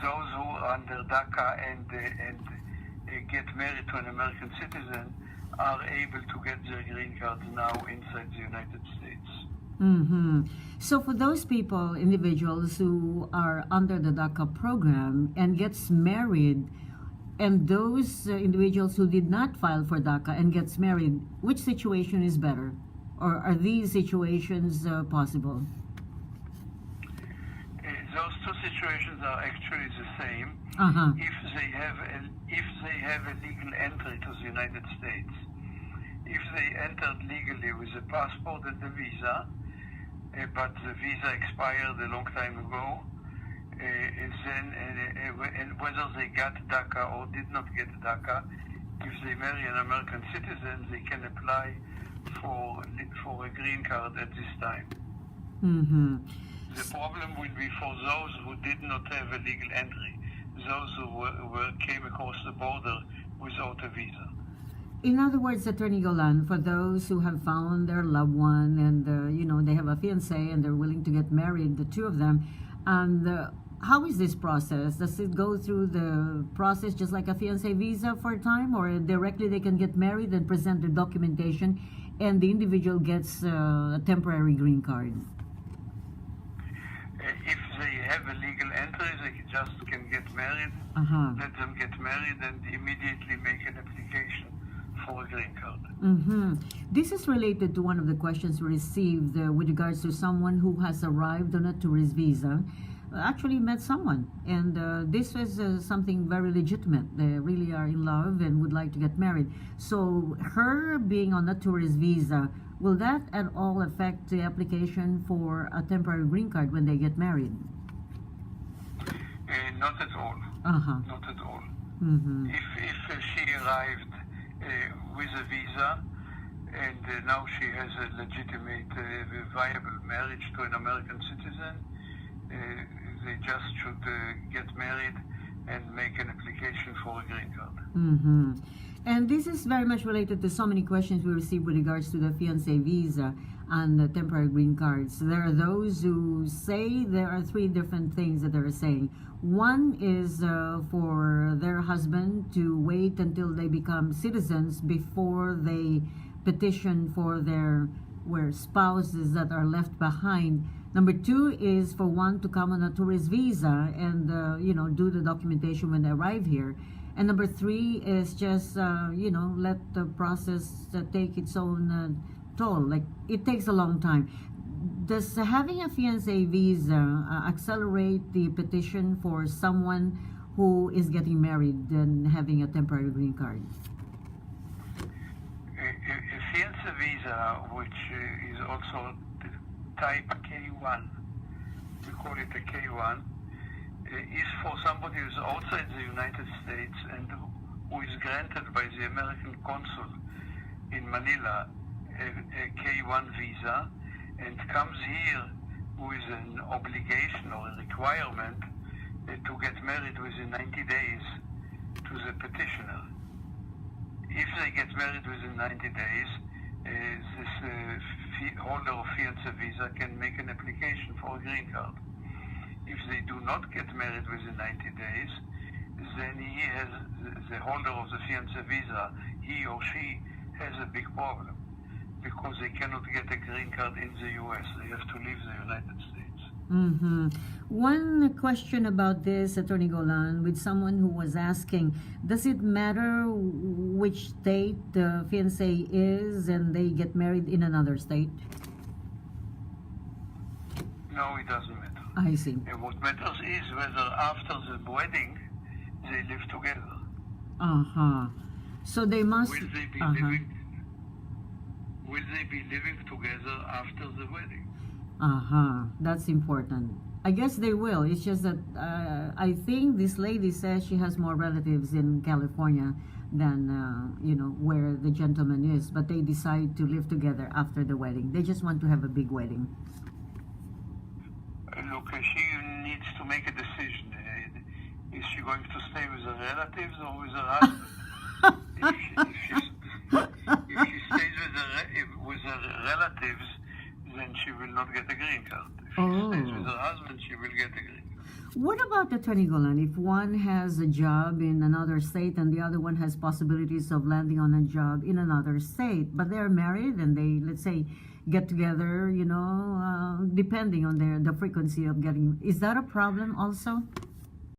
those who are under DACA and get married to an American citizen are able to get their green cards now inside the United States. Mm-hmm. So for those people, individuals who are under the DACA program and gets married, and those individuals who did not file for DACA and gets married, which situation is better? Or are these situations possible? Those two situations are actually the same. If they have a legal entry to the United States. If they entered legally with a passport and a visa, but the visa expired a long time ago, and whether they got DACA or did not get DACA, if they marry an American citizen, they can apply for a green card at this time. Mm-hmm. The problem will be for those who did not have a legal entry, those who came across the border without a visa. In other words, Attorney Golan, for those who have found their loved one and they have a fiancé and they're willing to get married, the two of them, and how is this process? Does it go through the process just like a fiancé visa for a time, or directly they can get married and present their documentation and the individual gets a temporary green card? If they have a legal entry, they just can get married, let them get married, and immediately make an application for a green card. Mm-hmm. This is related to one of the questions we received with regards to someone who has arrived on a tourist visa, actually met someone, and this was something very legitimate. They really are in love and would like to get married. So her being on a tourist visa, will that at all affect the application for a temporary green card when they get married? Not at all. Not at all. Mm-hmm. If she arrived with a visa and now she has a legitimate, viable marriage to an American citizen, they just should get married and make an application for a green card. Mm-hmm. And this is very much related to so many questions we received with regards to the fiancé visa and the temporary green cards. There are those who say there are three different things that they're saying. One is for their husband to wait until they become citizens before they petition for their spouses that are left behind. Number two is for one to come on a tourist visa and do the documentation when they arrive here. And number three is just let the process take its own toll. Like, it takes a long time. Does having a fiancé visa accelerate the petition for someone who is getting married than having a temporary green card? A fiancé visa, which is also the type K1, we call it a K1, is for somebody who's outside the United States and who is granted by the American consul in Manila a K1 visa and comes here with an obligation or a requirement to get married within 90 days to the petitioner. If they get married within 90 days, this holder of fiancé visa can make an application for a green card. If they do not get married within 90 days, then the holder of the fiancé visa, he or she has a big problem because they cannot get a green card in the U.S. They have to leave the United States. Mm-hmm. One question about this, Attorney Golan, with someone who was asking, does it matter which state the fiancé is and they get married in another state? No, it doesn't matter. I see. What matters is whether after the wedding they live together. So they must. Will they be living? Will they be living together after the wedding? That's important. I guess they will. It's just that I think this lady says she has more relatives in California than where the gentleman is. But they decide to live together after the wedding. They just want to have a big wedding. Look, she needs to make a decision. Is she going to stay with her relatives or with her husband? if she stays with her relatives, then then she will not get a green card. If Oh. she stays with her husband, she will get a green card. What about Attorney Golan? If one has a job in another state and the other one has possibilities of landing on a job in another state, but they're married and they, let's say, get together, depending on the frequency of getting, is that a problem also?